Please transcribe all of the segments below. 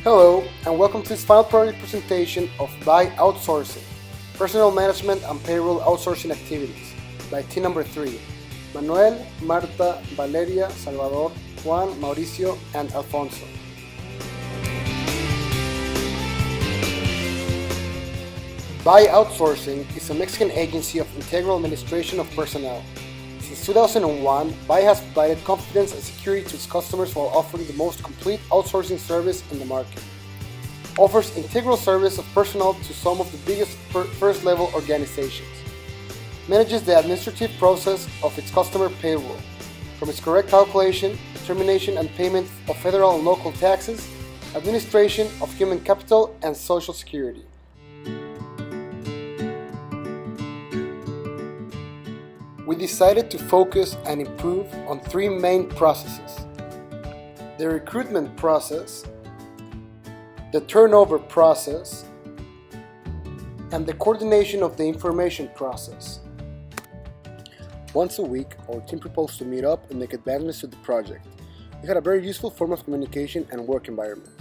Hello, and welcome to this final project presentation of BAI Outsourcing, Personnel Management and Payroll Outsourcing Activities, by team number 3, Manuel, Marta, Valeria, Salvador, Juan, Mauricio, and Alfonso. BAI Outsourcing is a Mexican agency of integral administration of personnel. Since 2001, BAI has provided confidence and security to its customers while offering the most complete outsourcing service in the market. Offers integral service of personnel to some of the biggest first-level organizations. Manages the administrative process of its customer payroll, from its correct calculation, determination and payment of federal and local taxes, administration of human capital and social security. We decided to focus and improve on 3 main processes: the recruitment process, the turnover process, and the coordination of the information process. Once a week, our team proposed to meet up and make advancements to the project. We had a very useful form of communication and work environment,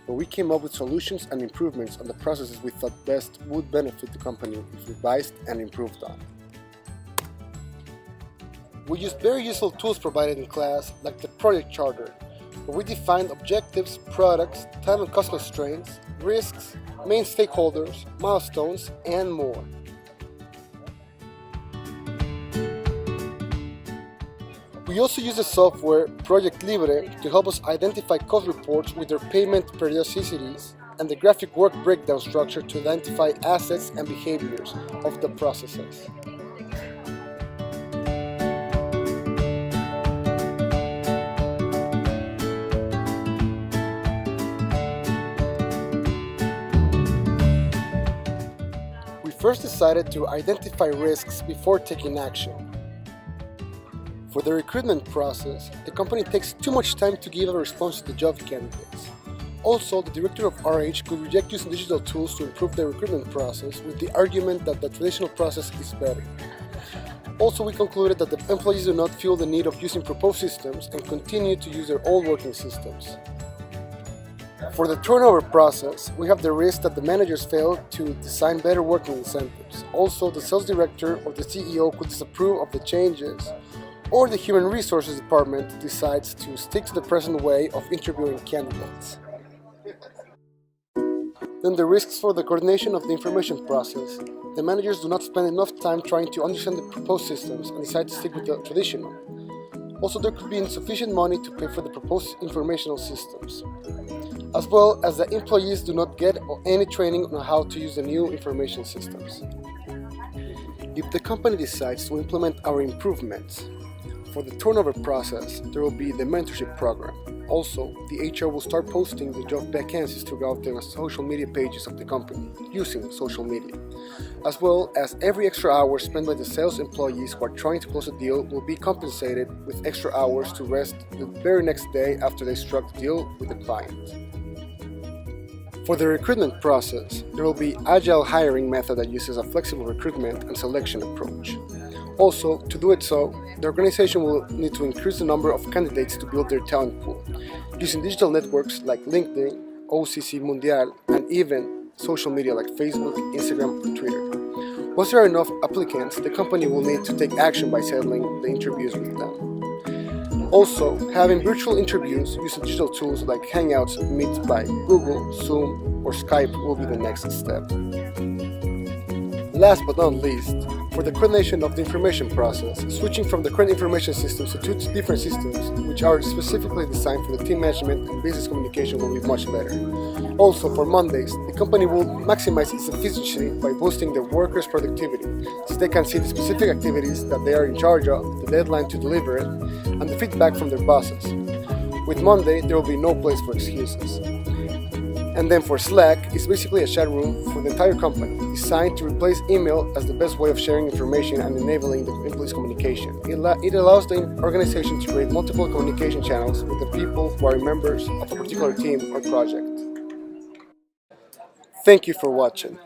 where we came up with solutions and improvements on the processes we thought best would benefit the company if revised and improved on. We used very useful tools provided in class, like the project charter, where we defined objectives, products, time and cost constraints, risks, main stakeholders, milestones, and more. We also use the software Project Libre to help us identify cost reports with their payment periodicities and the graphic work breakdown structure to identify assets and behaviors of the processes. We first decided to identify risks before taking action. For the recruitment process, the company takes too much time to give a response to the job candidates. Also, the director of RH could reject using digital tools to improve the recruitment process with the argument that the traditional process is better. Also, we concluded that the employees do not feel the need of using proposed systems and continue to use their old working systems. For the turnover process, we have the risk that the managers fail to design better working incentives. Also, the sales director or the CEO could disapprove of the changes, or the human resources department decides to stick to the present way of interviewing candidates. Then the risks for the coordination of the information process. The managers do not spend enough time trying to understand the proposed systems and decide to stick with the traditional. Also, there could be insufficient money to pay for the proposed informational systems, as well as the employees do not get any training on how to use the new information systems. If the company decides to implement our improvements, for the turnover process, there will be the mentorship program. Also, the HR will start posting the job vacancies throughout the social media pages of the company, using social media. As well as every extra hour spent by the sales employees who are trying to close a deal will be compensated with extra hours to rest the very next day after they struck the deal with the client. For the recruitment process, there will be agile hiring method that uses a flexible recruitment and selection approach. Also, to do it so, the organization will need to increase the number of candidates to build their talent pool, using digital networks like LinkedIn, OCC Mundial, and even social media like Facebook, Instagram, and Twitter. Once there are enough applicants, the company will need to take action by settling the interviews with them. Also, having virtual interviews using digital tools like Hangouts, Meet by Google, Zoom, or Skype will be the next step. Last but not least, for the coordination of the information process, switching from the current information systems to 2 different systems which are specifically designed for the team management and business communication will be much better. Also, for Mondays, the company will maximize its efficiency by boosting the workers' productivity, so they can see the specific activities that they are in charge of, the deadline to deliver it, and the feedback from their bosses. With Monday, there will be no place for excuses. And then for Slack, it's basically a chat room for the entire company, designed to replace email as the best way of sharing information and enabling the employees' communication. It allows the organization to create multiple communication channels with the people who are members of a particular team or project. Thank you for watching.